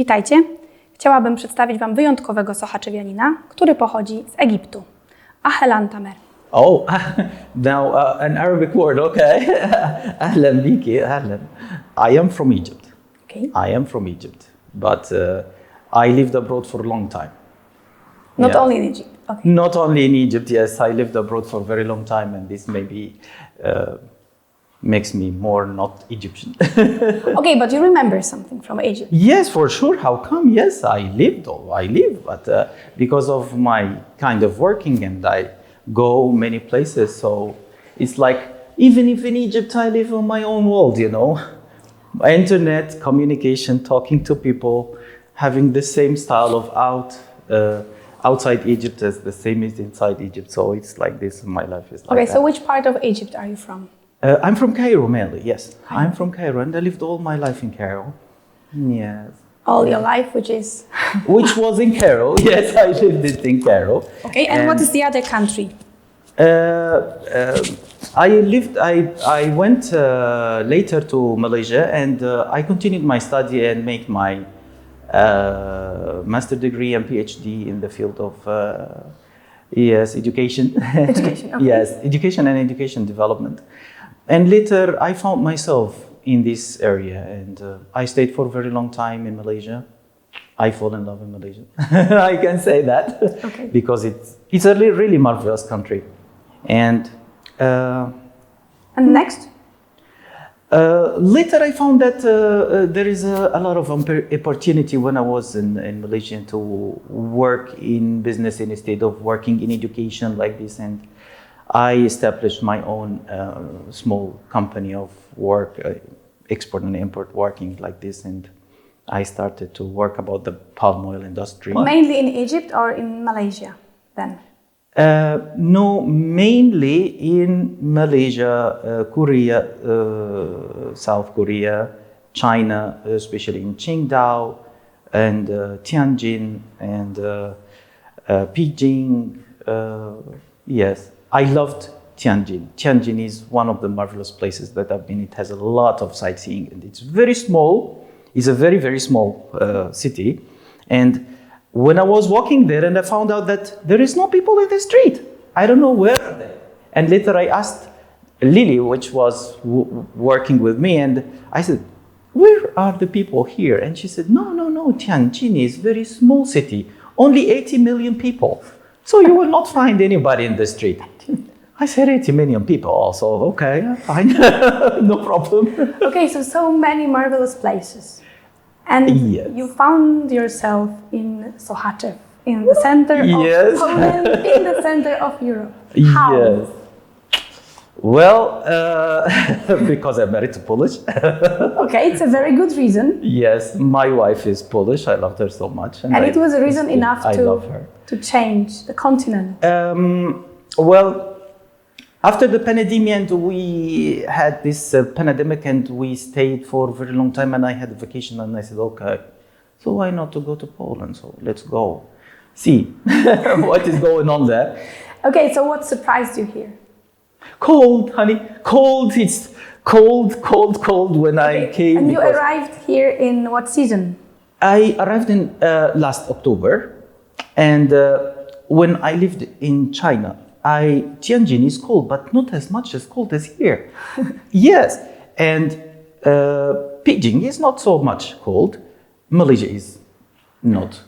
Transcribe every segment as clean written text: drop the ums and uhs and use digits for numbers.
Witajcie. Chciałabym przedstawić Wam wyjątkowego Sochaczewianina, który pochodzi z Egiptu. Ahlan Tamer. Oh, now an Arabic word, okay. Ahlan biki, ahlan. I am from Egypt. Okay. I am from Egypt, but I lived abroad for a long time. Not only in Egypt. Okay. Not only in Egypt, yes. I lived abroad for a very long time, and this maybe makes me more not Egyptian. Okay, but you remember something from Egypt? Yes, for sure. How come? Yes, I live, but because of my kind of working, and I go many places, so it's like, even if in Egypt I live on my own world, you know. Internet, communication, talking to people, having the same style of outside Egypt as the same as inside Egypt. So it's like this, my life is like Okay, that. so which part of Egypt are you from? I'm from Cairo mainly, yes. I'm from Cairo, and I lived all my life in Cairo. Yes. All your life, which is... Which was in Cairo, yes, I lived it in Cairo. Okay, and what is the other country? I went later to Malaysia, and I continued my study and make my master degree and PhD in the field of education. Education, okay. Yes, education and education development. And later I found myself in this area, and I stayed for a very long time in Malaysia. I fall in love in Malaysia. I can say that, Okay. because it's a really marvelous country. And next? later I found that there is a lot of opportunity when I was in Malaysia to work in business instead of working in education like this, and I established my own small company of work, export and import, working like this, and I started to work about the palm oil industry. Mainly in Egypt or in Malaysia then? No, mainly in Malaysia, Korea, South Korea, China, especially in Qingdao and Tianjin and Beijing. Yes, I loved Tianjin. Tianjin is one of the marvelous places that I've been. It has a lot of sightseeing, and it's very small. It's a very, very small city. And when I was walking there, and I found out that there is no people in the street. I don't know where are they. And later I asked Lily, which was working with me, and I said, where are the people here? And she said, no, Tianjin is a very small city, only 80 million people. So you will not find anybody in the street. I said 80 million people also. Okay, fine, no problem. Okay, so many marvelous places. And Yes. you found yourself in Sochaczewie, in the center Yes. of Poland, in the center of Europe. How? Yes. Well, because I'm married to Polish. Okay, it's a very good reason. Yes, my wife is Polish. I loved her so much. And it was a reason enough I love her. to change the continent. Well, after the pandemic, and we had this pandemic, and we stayed for a very long time, and I had a vacation, and I said, okay, so why not to go to Poland? So let's go see what is going on there. Okay, so what surprised you here? Cold, honey, cold. It's cold when I came. And you arrived here in what season? I arrived in last October, and when I lived in China, Tianjin is cold, but not as much as cold as here. Yes, and Beijing is not so much cold. Malaysia is not.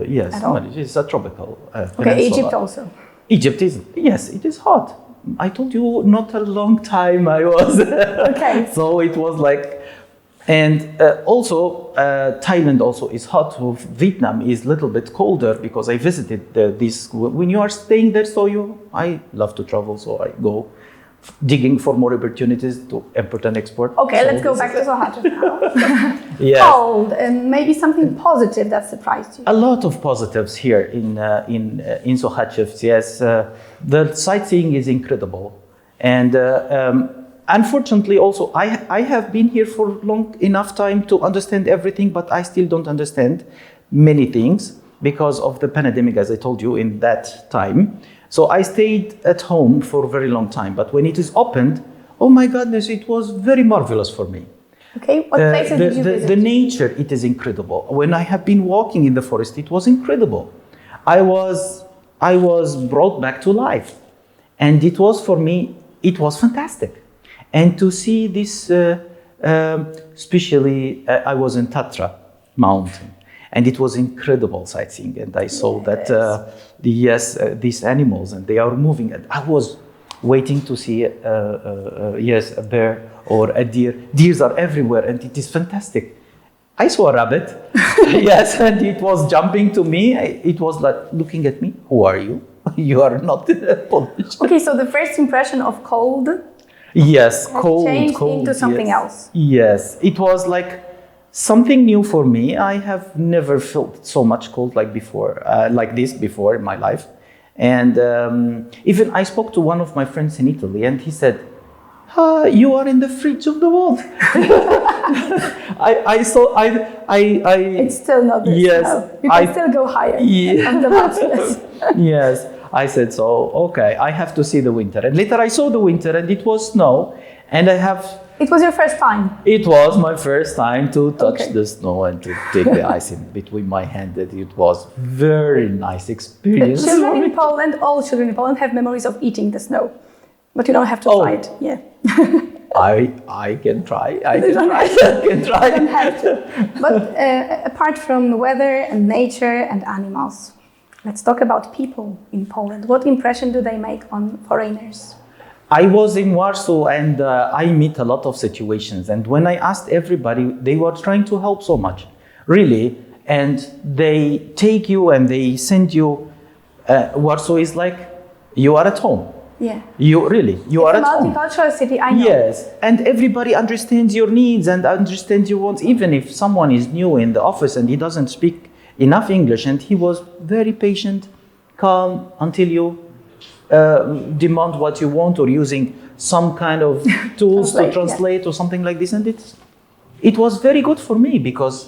Yes, At all? Malaysia is a tropical Okay, peninsula. Egypt also. Egypt is, yes, it is hot. I told you not a long time I was. Okay. So it was like, and also Thailand also is hot. Vietnam is a little bit colder because I visited this. When you are staying there, I love to travel, so I go digging for more opportunities to import and export. Okay, so let's go back to Sochaczewie now. Yes. Cold, and maybe something positive that surprised you. A lot of positives here in Sochaczewie. Yes, the sightseeing is incredible, and unfortunately, also I have been here for long enough time to understand everything, but I still don't understand many things because of the pandemic, as I told you in that time. So I stayed at home for a very long time, but when it is opened, oh my goodness, it was very marvelous for me. Okay, what places did you visit? The nature, it is incredible. When I have been walking in the forest, it was incredible. I was brought back to life, and it was for me, it was fantastic. And to see this, especially, I was in Tatra mountain, and it was incredible sightseeing. And I saw that these animals, and they are moving. And I was waiting to see, a bear or a deer. Deers are everywhere, and it is fantastic. I saw a rabbit, yes, and it was jumping to me. It was like looking at me. Who are you? You are not Polish. Okay, so the first impression of cold, yes, cold into something else. Yes, it was like something new for me. I have never felt so much cold like this before in my life. And even I spoke to one of my friends in Italy, and he said, "You are in the fridge of the world." It's still not this. Yes, No. You can still go higher on the mountains. Yes, I said so. Okay, I have to see the winter. And later I saw the winter, and it was snow, and It was your first time? It was my first time to touch the snow and to take the ice in between my hands. It was very nice experience. Children in Poland, all children in Poland have memories of eating the snow, but you don't have to try it. Yeah. I can try. I can try. You don't have to. But apart from the weather and nature and animals, let's talk about people in Poland. What impression do they make on foreigners? I was in Warsaw, and I meet a lot of situations. And when I asked everybody, they were trying to help so much, really. And they take you and they send you. Warsaw is like you are at home. Yeah. You are at home. Multicultural city, I know. Yes, and everybody understands your needs and understands your wants. Even if someone is new in the office and he doesn't speak enough English, and he was very patient, calm until you demand what you want, or using some kind of tools to translate or something like this. And it was very good for me, because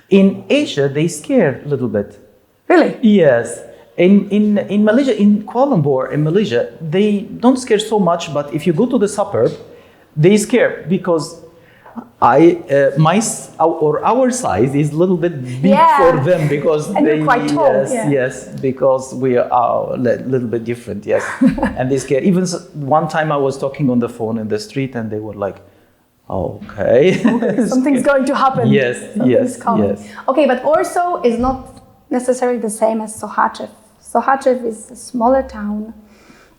in Asia they scare a little bit. Really? Yes. In Malaysia, in Kuala Lumpur, in Malaysia, they don't scare so much. But if you go to the suburb, they scare, because our size is a little bit big for them, because and they you're quite tall. Yes, because we are a little bit different. Yes, and they scare. Even one time I was talking on the phone in the street, and they were like, "Okay, something's going to happen." Yes, Something's coming. yes. Okay, but Warsaw is not necessarily the same as Sochaczew. Sochaczew is a smaller town,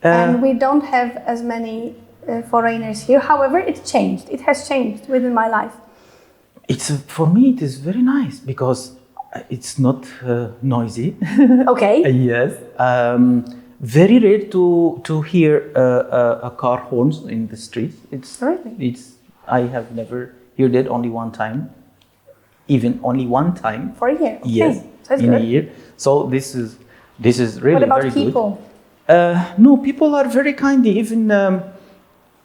and we don't have as many foreigners here. However, it changed. It has changed within my life. For me, it is very nice, because it's not noisy. Okay. Yes. Very rare to hear a car horns in the street. I have never heard it, only one time. Even only one time. For a year. Okay. Yes. That's in good. a year. So this is really very good. What about people? No, people are very kind. Even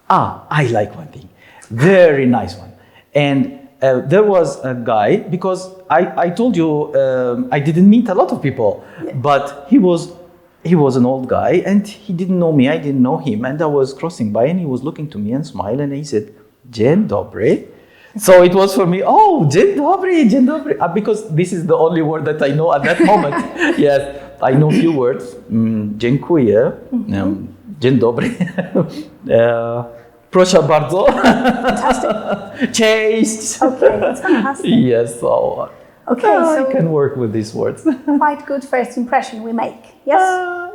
I like one thing, very nice one. And there was a guy, because I told you I didn't meet a lot of people, but he was an old guy, and he didn't know me, I didn't know him, and I was crossing by, and he was looking to me and smiled, and he said, "Dzień dobry." So it was for me, "Oh, dzień dobry, dzień dobry," because this is the only word that I know at that moment. Yes, I know few words. Dziękuję, dzień dobry, proszę bardzo. Fantastic. Cześć. Okay, that's fantastic. Yes, so I can work with these words. Quite good first impression we make. Yes.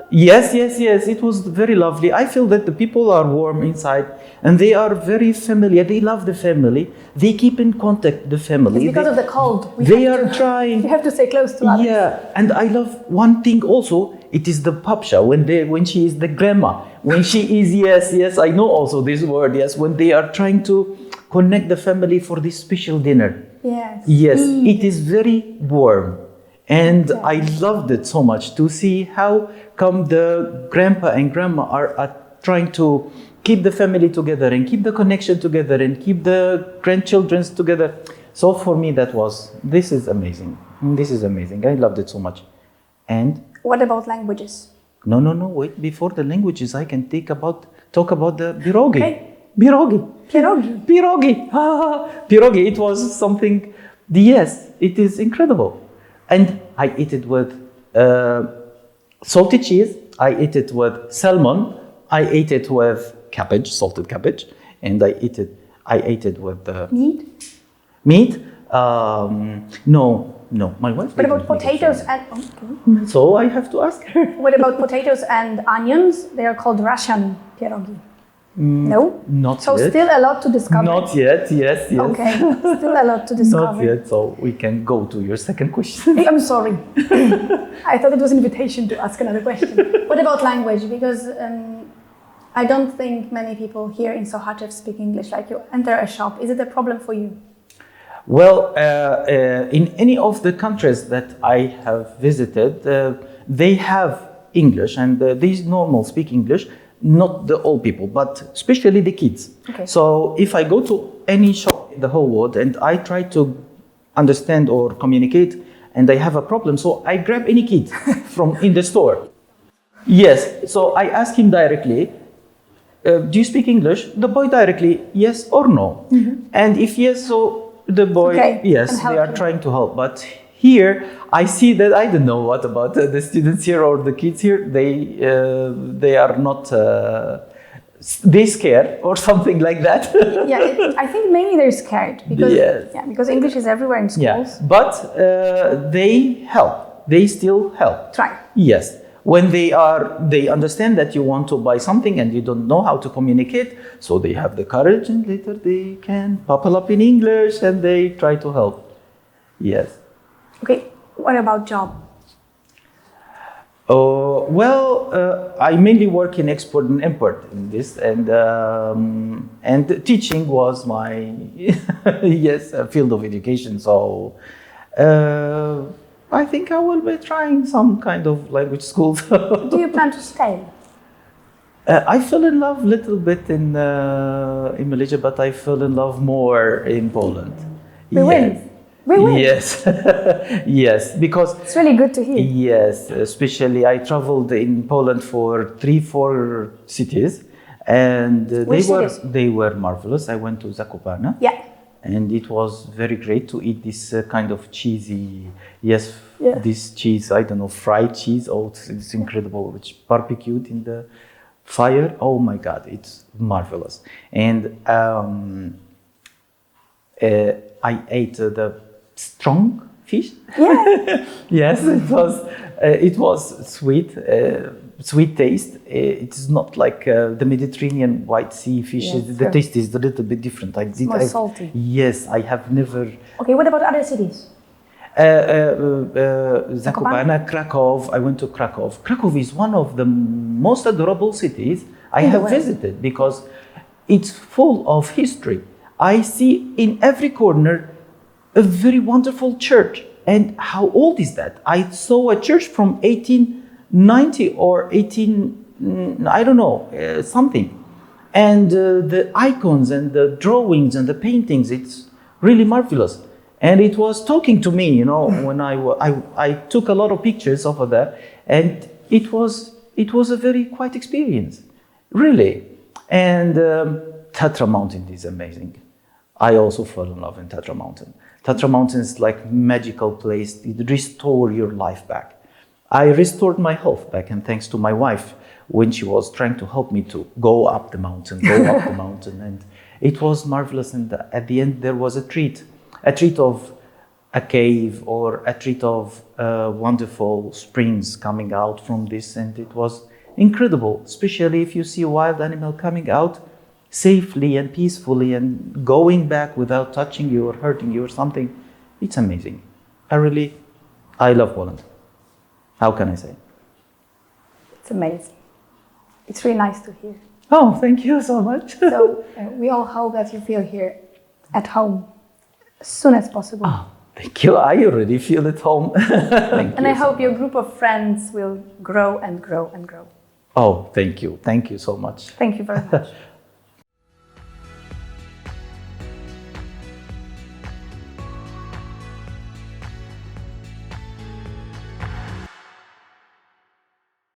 Yes. It was very lovely. I feel that the people are warm inside, and they are very familiar. They love the family. They keep in contact with the family. It's because of the cold. They are trying. You have to stay close to others. Yeah, and I love one thing also. It is the papsha, when she is the grandma. When she is, yes, I know also this word. Yes, when they are trying to connect the family for this special dinner. Yes, it is very warm. And I loved it so much to see how come the grandpa and grandma are trying to keep the family together and keep the connection together and keep the grandchildren together. So for me, this is amazing. This is amazing. I loved it so much. And what about languages? No. Wait, before the languages, I can talk about the pierogi. Okay. Pierogi. Pierogi. Pierogi. Pierogi, it was something, yes, it is incredible. And I eat it with salted cheese, I eat it with salmon, I ate it with cabbage, salted cabbage, and I ate it with meat. No, my wife. What about potatoes and? So I have to ask her. What about potatoes and onions? They are called Russian pierogi. No, not so yet. Still a lot to discover. Not yet. Yes. Okay, still a lot to discover. Not yet. So we can go to your second question. I'm sorry. I thought it was an invitation to ask another question. What about language? Because I don't think many people here in Sochaczew speak English. Like you enter a shop, is it a problem for you? Well, in any of the countries that I have visited, they have English, and these normal speak English. Not the old people, but especially the kids. Okay. So if I go to any shop in the whole world and I try to understand or communicate and I have a problem, so I grab any kid from in the store. Yes, so I ask him directly, do you speak English? The boy directly, yes or no. Mm-hmm. And if yes, so the boy, yes, they are trying to help. But here, I see that I don't know what about the students here or the kids here. They are not. They scared or something like that. I think mainly they're scared because English is everywhere in schools. Yeah, but they help. They still help. Try. Yes, when they understand that you want to buy something and you don't know how to communicate, so they have the courage and later they can bubble up in English and they try to help. Yes. Okay, what about job? I mainly work in export and import in this, and teaching was my field of education. So I think I will be trying some kind of language school. Do you plan to stay? I fell in love a little bit in Malaysia, but I fell in love more in Poland. We win. Yes, yes, because it's really good to hear. Yes, especially I traveled in Poland for 3-4 cities, and they were marvelous. I went to Zakopane, and it was very great to eat this kind of cheesy, this cheese. I don't know, fried cheese. Oh, it's incredible. It's barbecued in the fire. Oh my God, it's marvelous. And I ate the strong fish. Yeah. Yes, it was sweet, sweet taste. It's not like the Mediterranean white sea fish. Yes, the taste is a little bit different. More salty. Yes, I have never. Okay, what about other cities? Zakopane, Krakow. I went to Krakow. Krakow is one of the most adorable cities I have visited because it's full of history. I see in every corner a very wonderful church. And how old is that? I saw a church from 1890 or 18, I don't know, something. And the icons and the drawings and the paintings, it's really marvelous. And it was talking to me, when I took a lot of pictures over there, and it was a very quiet experience, really. And Tatra Mountain is amazing. I also fell in love in Tatra Mountain. Tatra Mountain is like magical place. It restores your life back. I restored my health back, and thanks to my wife, when she was trying to help me to go up the mountain, and it was marvelous. And at the end, there was a treat of a cave or a treat of wonderful springs coming out from this, and it was incredible, especially if you see a wild animal coming out safely and peacefully and going back without touching you or hurting you or something. It's amazing. I love Poland. How can I say? It's amazing. It's really nice to hear. Oh, thank you so much. So we all hope that you feel here at home as soon as possible. Oh, thank you. I already feel at home. And I hope your group of friends will grow and grow and grow. Oh, thank you. Thank you so much. Thank you very much.